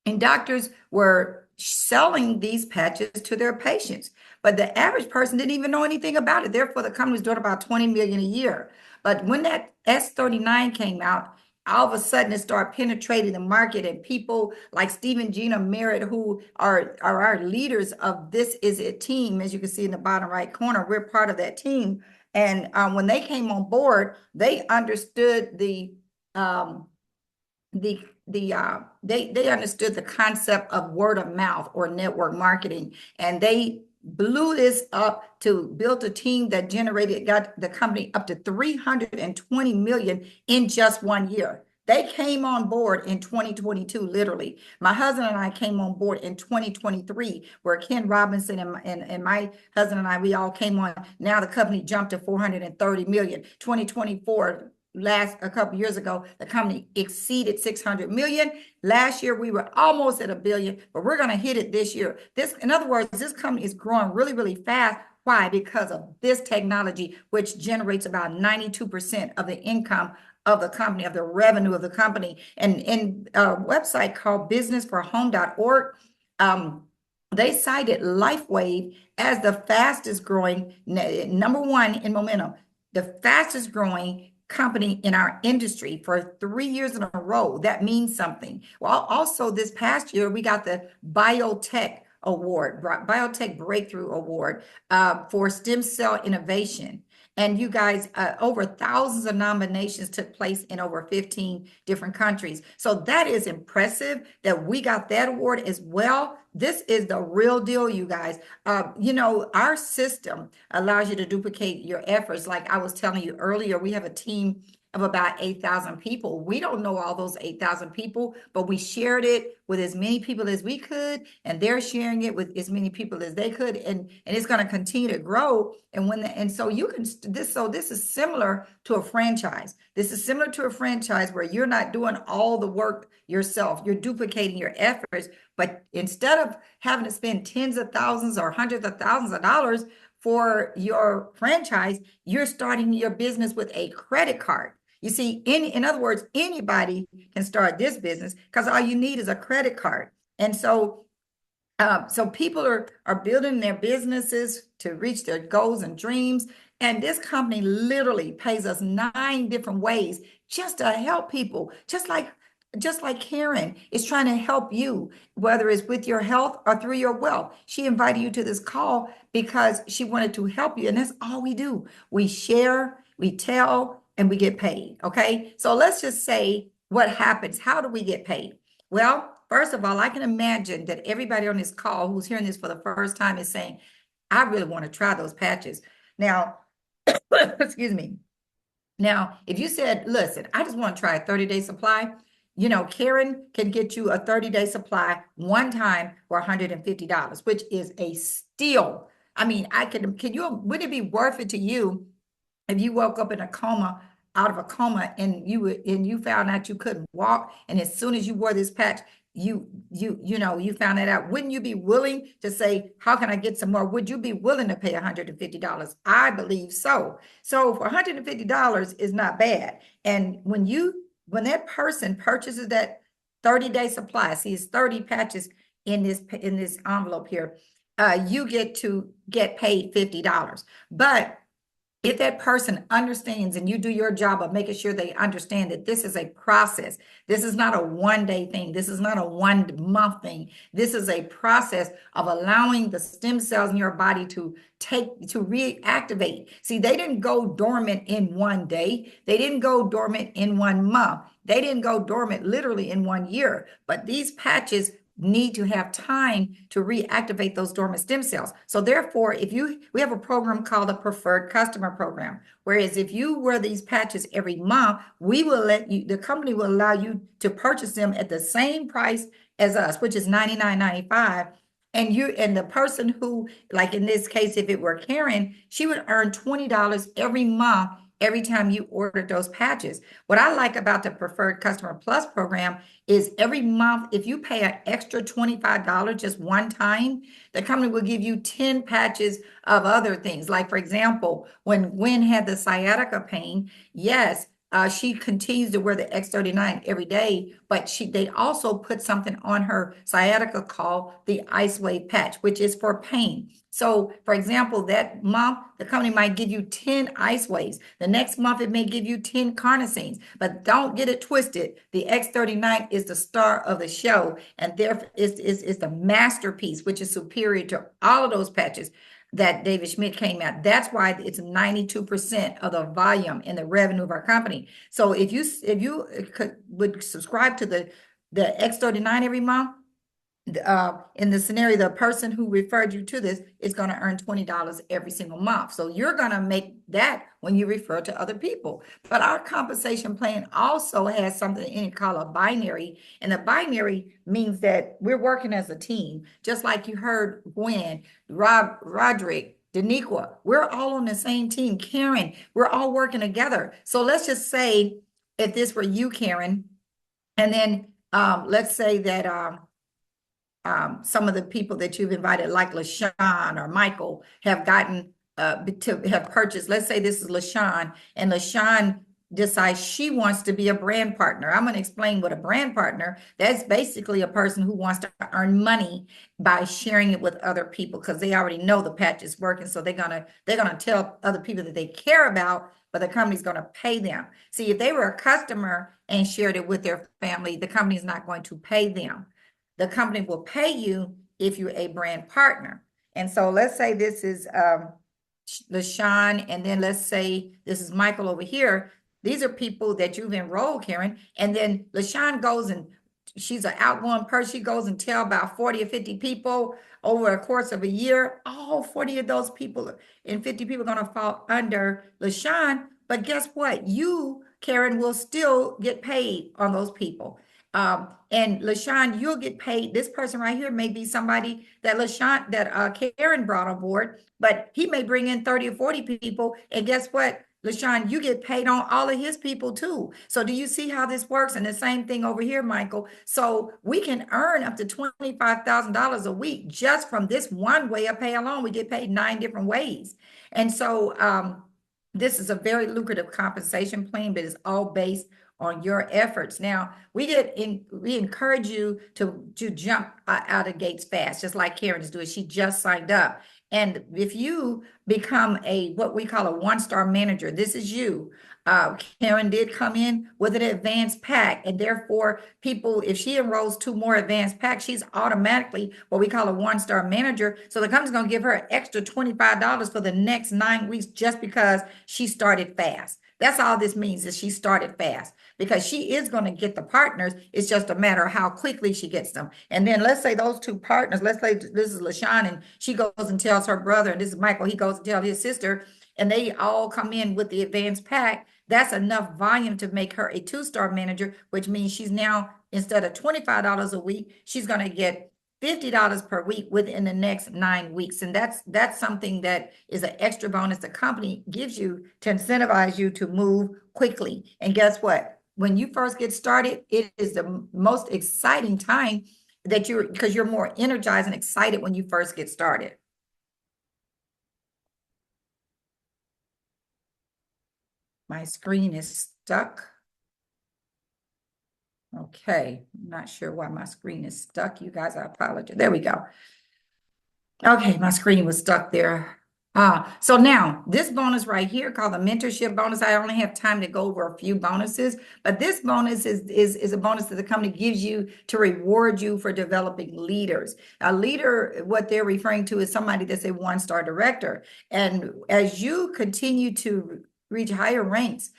And doctors were selling these patches to their patients. But the average person didn't even know anything about it. Therefore, the company was doing about 20 million a year. But when that S39 came out, all of a sudden it started penetrating the market, and people like Stephen Gina Merritt, who are our leaders of This Is It team, as you can see in the bottom right corner, we're part of that team. And when they came on board, they understood they understood the concept of word of mouth or network marketing, and they blew this up to build a team that got the company up to 320 million in just 1 year. They came on board in 2022, literally. My husband and I came on board in 2023, where Ken Robinson and my husband and I, we all came on. Now the company jumped to 430 million. 2024, a couple years ago, the company exceeded 600 million. Last year, we were almost at $1 billion, but we're going to hit it this year. In other words, this company is growing really, really fast. Why? Because of this technology, which generates about 92% of the income of the company, of the revenue of the company. And in a website called businessforhome.org, they cited LifeWave as the fastest growing, number one in momentum, the fastest growing company in our industry for 3 years in a row. That means something. Well, also this past year, we got the Biotech Award, Biotech Breakthrough Award for stem cell innovation. And you guys, over thousands of nominations took place in over 15 different countries. So that is impressive that we got that award as well. This is the real deal, you guys. Our system allows you to duplicate your efforts. Like I was telling you earlier, we have a team of about 8,000 people. We don't know all those 8,000 people, but we shared it with as many people as we could, and they're sharing it with as many people as they could, and it's going to continue to grow. And so you can this is similar to a franchise. This is similar to a franchise where you're not doing all the work yourself. You're duplicating your efforts, but instead of having to spend tens of thousands or hundreds of thousands of dollars for your franchise, you're starting your business with a credit card. You see, in other words, anybody can start this business because all you need is a credit card. And so people are building their businesses to reach their goals and dreams. And this company literally pays us 9 different ways just to help people, just like Karen is trying to help you, whether it's with your health or through your wealth. She invited you to this call because she wanted to help you. And that's all we do. We share, we tell, and we get paid. Okay. So let's just say what happens. How do we get paid? Well, first of all, I can imagine that everybody on this call who's hearing this for the first time is saying, I really want to try those patches. Now, excuse me. Now, if you said, listen, I just want to try a 30-day supply, Karen can get you a 30-day supply one time for $150, which is a steal. I mean, would it be worth it to you if you woke up out of a coma and you found out you couldn't walk, and as soon as you wore this patch, you found that out, wouldn't you be willing to say, how can I get some more? Would you be willing to pay $150? I believe so. So for $150 is not bad. And when that person purchases that 30-day supply, see, it's 30 patches in this envelope here, you get paid $50. But if that person understands and you do your job of making sure they understand that this is a process, this is not a one-day thing, this is not a 1 month thing, this is a process of allowing the stem cells in your body to reactivate. See, they didn't go dormant in 1 day, they didn't go dormant in 1 month, they didn't go dormant literally in 1 year, but these patches need to have time to reactivate those dormant stem cells. So therefore, we have a program called the Preferred Customer Program, whereas if you wear these patches every month, the company will allow you to purchase them at the same price as us, which is $99.95. And the person who, like in this case, if it were Karen, she would earn $20 every month every time you ordered those patches. What I like about the Preferred Customer Plus program is every month, if you pay an extra $25 just one time, the company will give you 10 patches of other things. Like, for example, when Gwen had the sciatica pain, yes, she continues to wear the X39 every day, but they also put something on her sciatica called the Ice Wave patch, which is for pain. So, for example, that month, the company might give you 10 Ice Waves. The next month, it may give you 10 carnosines, but don't get it twisted. The X39 is the star of the show, and therefore is the masterpiece, which is superior to all of those patches that David Schmidt came out. That's why it's 92% of the volume and the revenue of our company. So if you would subscribe to the X39 every month, in the scenario, the person who referred you to this is going to earn $20 every single month. So you're going to make that when you refer to other people. But our compensation plan also has something in it called a binary. And the binary means that we're working as a team. Just like you heard Gwen, Roderick, Daniqua, we're all on the same team. Karen, we're all working together. So let's just say if this were you, Karen, and then let's say that some of the people that you've invited, like LaShawn or Michael, have gotten to have purchased. Let's say this is LaShawn, and LaShawn decides she wants to be a brand partner. I'm going to explain what a brand partner. That's basically a person who wants to earn money by sharing it with other people because they already know the patch is working. So they're gonna tell other people that they care about, but the company's going to pay them. See, if they were a customer and shared it with their family, the company's not going to pay them. The company will pay you if you're a brand partner. And so let's say this is LaShawn, and then let's say this is Michael over here. These are people that you've enrolled, Karen. And then LaShawn goes and she's an outgoing person. She goes and tell about 40 or 50 people over a course of a year. All 40 of those people and 50 people are going to fall under LaShawn. But guess what? You, Karen, will still get paid on those people. And LaShawn, you'll get paid. This person right here may be somebody that Karen brought on board, but he may bring in 30 or 40 people. And guess what, LaShawn, you get paid on all of his people too. So do you see how this works? And the same thing over here, Michael. So we can earn up to $25,000 a week just from this one way of pay alone. We get paid 9 different ways. And so this is a very lucrative compensation plan, but it's all based on your efforts. Now, we encourage you to jump out of gates fast, just like Karen is doing. She just signed up. And if you become what we call a 1-star manager, this is you. Karen did come in with an advanced pack, and therefore people, if she enrolls 2 more advanced packs, she's automatically what we call a 1-star manager. So the company's going to give her an extra $25 for the next 9 weeks just because she started fast. That's all this means, is she started fast, because she is going to get the partners. It's just a matter of how quickly she gets them. And then let's say those 2 partners, let's say this is LaShawn and she goes and tells her brother, and this is Michael, he goes and tells his sister, and they all come in with the advanced pack. That's enough volume to make her a 2-star manager, which means she's now, instead of $25 a week, she's going to get $50 per week within the next 9 weeks. And that's something that is an extra bonus the company gives you to incentivize you to move quickly. And guess what? when you first get started, it is the most exciting time because you're more energized and excited when you first get started. My screen is stuck. Okay, I'm not sure why my screen is stuck. You guys, I apologize. There we go. Okay, my screen was stuck there. So now this bonus right here called the mentorship bonus, I only have time to go over a few bonuses, but this bonus is a bonus that the company gives you to reward you for developing leaders. A leader, what they're referring to is somebody that's a one-star director. And as you continue to reach higher ranks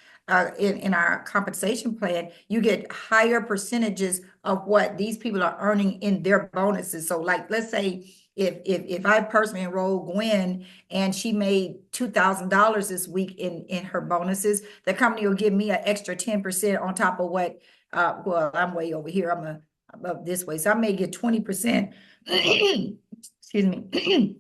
in our compensation plan, you get higher percentages of what these people are earning in their bonuses. So like, let's say if I personally enroll Gwen and she made $2,000 this week in her bonuses, the company will give me an extra 10% on top of what, well, I'm way over here. I'm up this way. So I may get 20%, excuse me,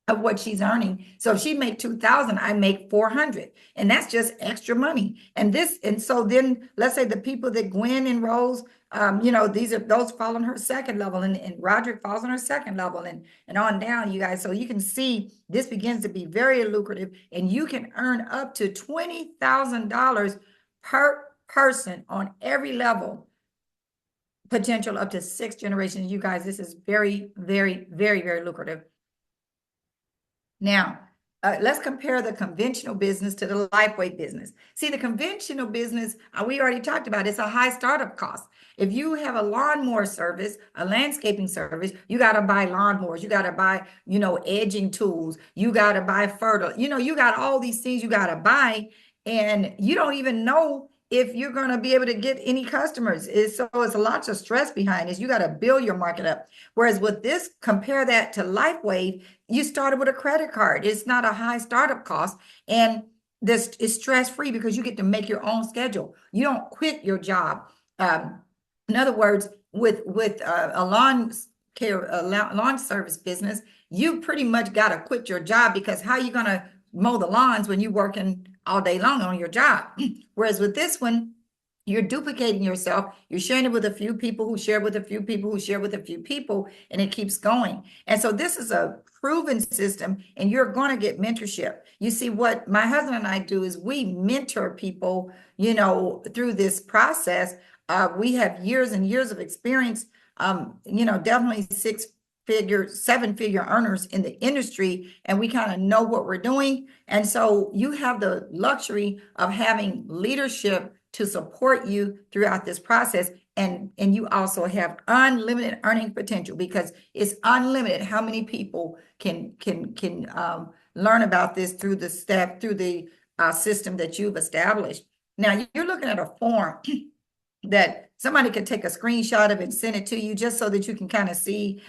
of what she's earning. So if she make 2,000, I make 400, and that's just extra money. And so then let's say the people that Gwen enrolls, those fall on her second level, and Roderick falls on her second level, and on down, you guys. So you can see this begins to be very lucrative, and you can earn up to $20,000 per person on every level, potential up to 6 generations. You guys, this is very, very, very, very lucrative. Now, let's compare the conventional business to the LifeWave business. See, the conventional business, we already talked about, it's a high startup cost. If you have a lawnmower service, a landscaping service, you got to buy lawnmowers, you got to buy, edging tools, you got to buy fertilizer, you got all these things you got to buy, and you don't even know if you're going to be able to get any customers. So it's lots of stress behind this. You got to build your market up. Whereas with this, compare that to LifeWave, you started with a credit card. It's not a high startup cost. And this is stress-free because you get to make your own schedule. You don't quit your job. In other words, with a lawn service business, you pretty much got to quit your job, because how are you going to mow the lawns when you're working all day long on your job? Whereas with this one, you're duplicating yourself. You're sharing it with a few people who share with a few people who share with a few people, and it keeps going. And so this is a proven system, and you're going to get mentorship. You see, what my husband and I do is we mentor people, through this process. We have years and years of experience, definitely 7-figure earners in the industry, and we kind of know what we're doing. And so you have the luxury of having leadership to support you throughout this process. And you also have unlimited earning potential, because it's unlimited how many people can learn about this through the system that you've established. Now you're looking at a form that somebody can take a screenshot of and send it to you, just so that you can kind of see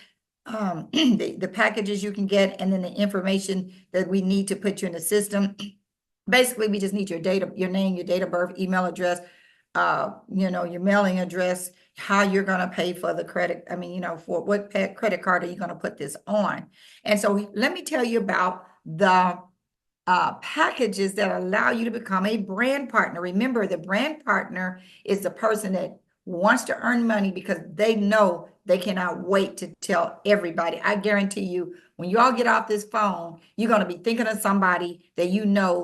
the packages you can get, and then the information that we need to put you in the system. Basically, we just need your name, your date of birth, email address, your mailing address, how you're going to pay for the credit. For what credit card are you going to put this on? And so let me tell you about the packages that allow you to become a brand partner. Remember, the brand partner is the person that wants to earn money because they know they cannot wait to tell everybody. I guarantee you, when you all get off this phone, you're going to be thinking of somebody that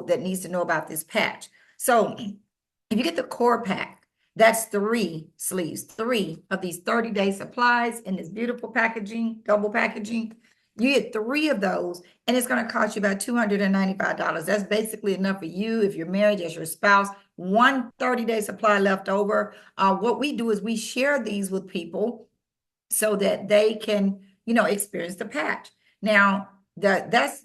that needs to know about this patch. So if you get the core pack, that's 3 sleeves, 3 of these 30-day supplies in this beautiful packaging, double packaging. You get 3 of those, and it's going to cost you about $295. That's basically enough for you if you're married, as your spouse. 1 30-day supply left over. What we do is we share these with people so that they can, experience the patch. Now, that's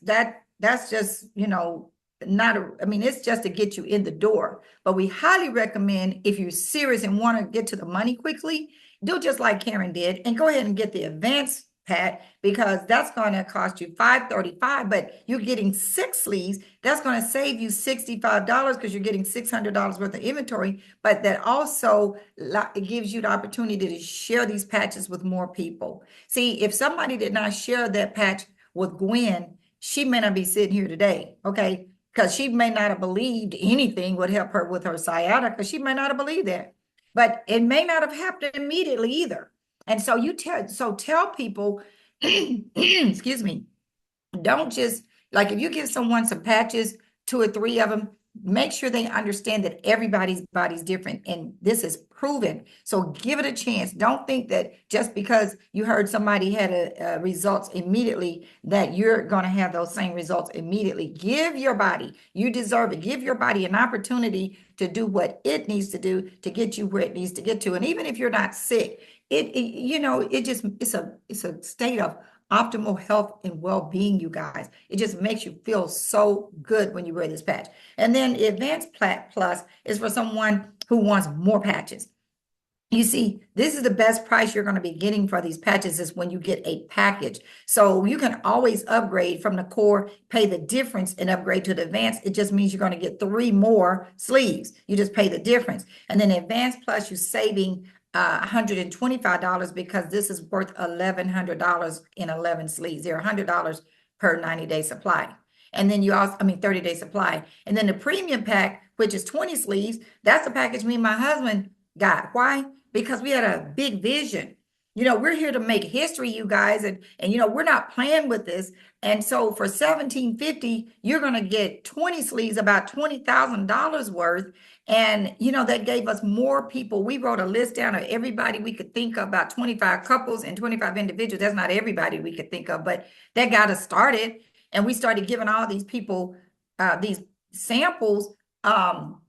just, it's just to get you in the door. But we highly recommend, if you're serious and want to get to the money quickly, do just like Karen did and go ahead and get the advanced pack, because that's going to cost you $535, but you're getting 6 sleeves. That's going to save you $65 because you're getting $600 worth of inventory. But that also gives you the opportunity to share these patches with more people. See, if somebody did not share that patch with Gwen, she may not be sitting here today, okay? Because she may not have believed anything would help her with her sciatica, because she may not have believed that. but it may not have happened immediately either. And so tell people, excuse me, don't just, like, if you give someone some patches, 2 or 3 of them, make sure they understand that everybody's body's different, and this is proven. So give it a chance. Don't think that just because you heard somebody had a results immediately that you're going to have those same results immediately. Give your body, you deserve it. Give your body an opportunity to do what it needs to do to get you where it needs to get to. And even if you're not sick, it's a state of optimal health and well-being, you guys. It just makes you feel so good when you wear this patch. And then the Advanced Plus is for someone who wants more patches. You see, this is the best price you're going to be getting for these patches is when you get a package. So you can always upgrade from the core, pay the difference, and upgrade to the advanced. It just means you're going to get 3 more sleeves. You just pay the difference. And then Advanced Plus, you're saving $125 because this is worth $1,100 in 11 sleeves. They're $100 per 90-day supply. And then 30-day supply. And then the premium pack, which is 20 sleeves, that's the package me and my husband got. Why? Because we had a big vision. We're here to make history, you guys, and we're not playing with this. And so for $1,750, you're going to get 20 sleeves, about $20,000 worth. And, that gave us more people. We wrote a list down of everybody we could think of, about 25 couples and 25 individuals. That's not everybody we could think of, but that got us started. And we started giving all these people these samples and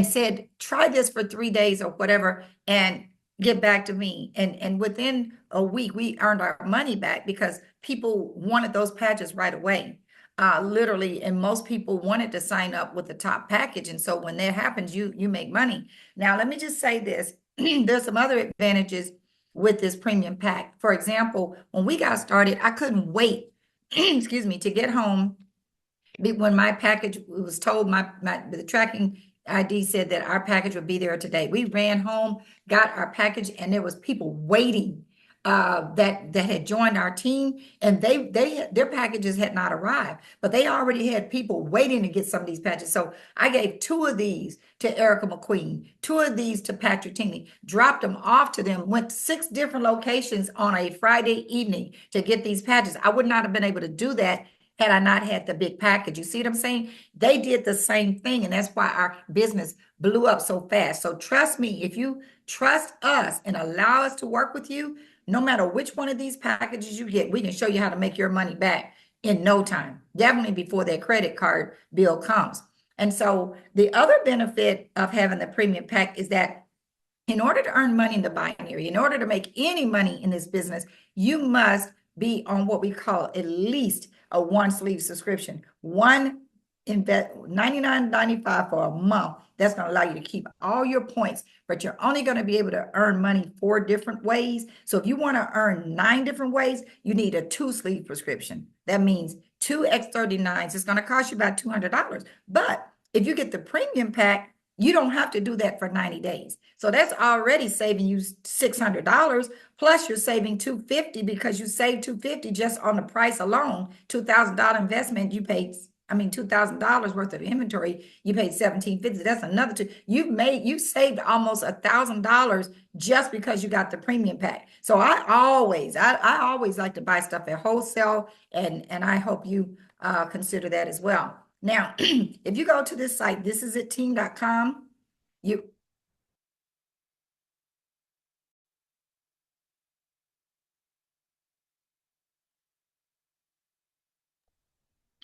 said, try this for 3 days or whatever, and get back to me. And within a week, we earned our money back because people wanted those patches right away. Literally, and most people wanted to sign up with the top package. And so when that happens, you make money. Now, let me just say this. There's some other advantages with this premium pack. For example, when we got started, I couldn't wait, excuse me, to get home. When my package was told, the tracking ID said that our package would be there today. We ran home, got our package, and there was people waiting that had joined our team, and their packages had not arrived, but they already had people waiting to get some of these patches. So I gave 2 of these to Erica McQueen, 2 of these to Patrick Tingley, dropped them off to them, went 6 different locations on a Friday evening to get these patches. I would not have been able to do that had I not had the big package. You see what I'm saying? They did the same thing, and that's why our business blew up so fast. So trust me, if you trust us and allow us to work with you, no matter which one of these packages you get, we can show you how to make your money back in no time, definitely before that credit card bill comes. And so the other benefit of having the premium pack is that in order to earn money in the binary, in order to make any money in this business, you must be on what we call at least a 1 sleeve subscription. $99.95 for a month. That's going to allow you to keep all your points, but you're only going to be able to earn money 4 different ways. So if you want to earn 9 different ways, you need a 2 sleeve prescription. That means 2 X39s. It's going to cost you about $200. But if you get the premium pack, you don't have to do that for 90 days. So that's already saving you $600. Plus you're saving $250 because you saved $250 just on the price alone. $2,000 investment, you paid, $2,000 worth of inventory, you paid $1,750. That's another two. You saved almost $1,000 just because you got the premium pack. So I always like to buy stuff at wholesale, and I hope you consider that as well. Now, if you go to this site, thisisitteam.com,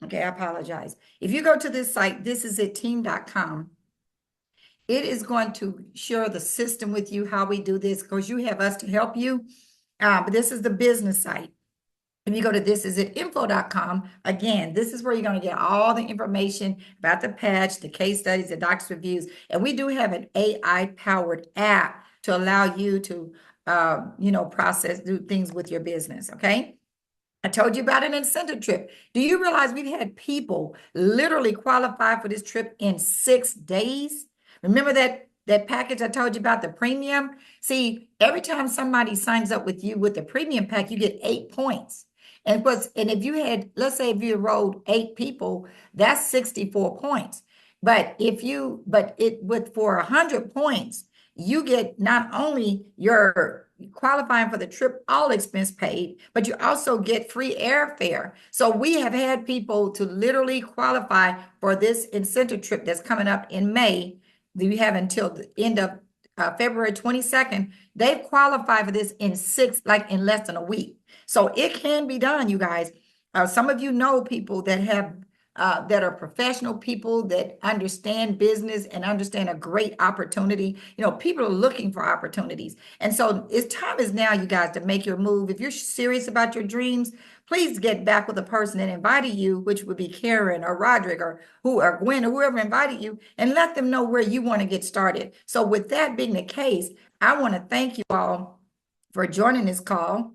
okay, I apologize. If you go to this site, thisisitteam.com, it is going to share the system with you, how we do this, because you have us to help you. But this is the business site. If you go to thisisinfo.com, again, this is where you're going to get all the information about the patch, the case studies, the doctor's reviews. And we do have an AI-powered app to allow you to, do things with your business, okay? I told you about an incentive trip. Do you realize we've had people literally qualify for this trip in 6 days? Remember that package I told you about, the premium? See, every time somebody signs up with you with the premium pack, you get 8 points. And if you had, let's say if you enrolled 8 people, that's 64 points. But for 100 points, you get not only your qualifying for the trip, all expense paid, but you also get free airfare. So we have had people to literally qualify for this incentive trip that's coming up in May. We have until the end of February 22nd. They've qualified for this in less than a week. So it can be done, you guys. Some of you know people that have that are professional people that understand business and understand a great opportunity. You know, people are looking for opportunities. And so time is now, you guys, to make your move. If you're serious about your dreams, please get back with the person that invited you, which would be Karen or Roderick or Gwen or whoever invited you, and let them know where you want to get started. So with that being the case, I want to thank you all for joining this call.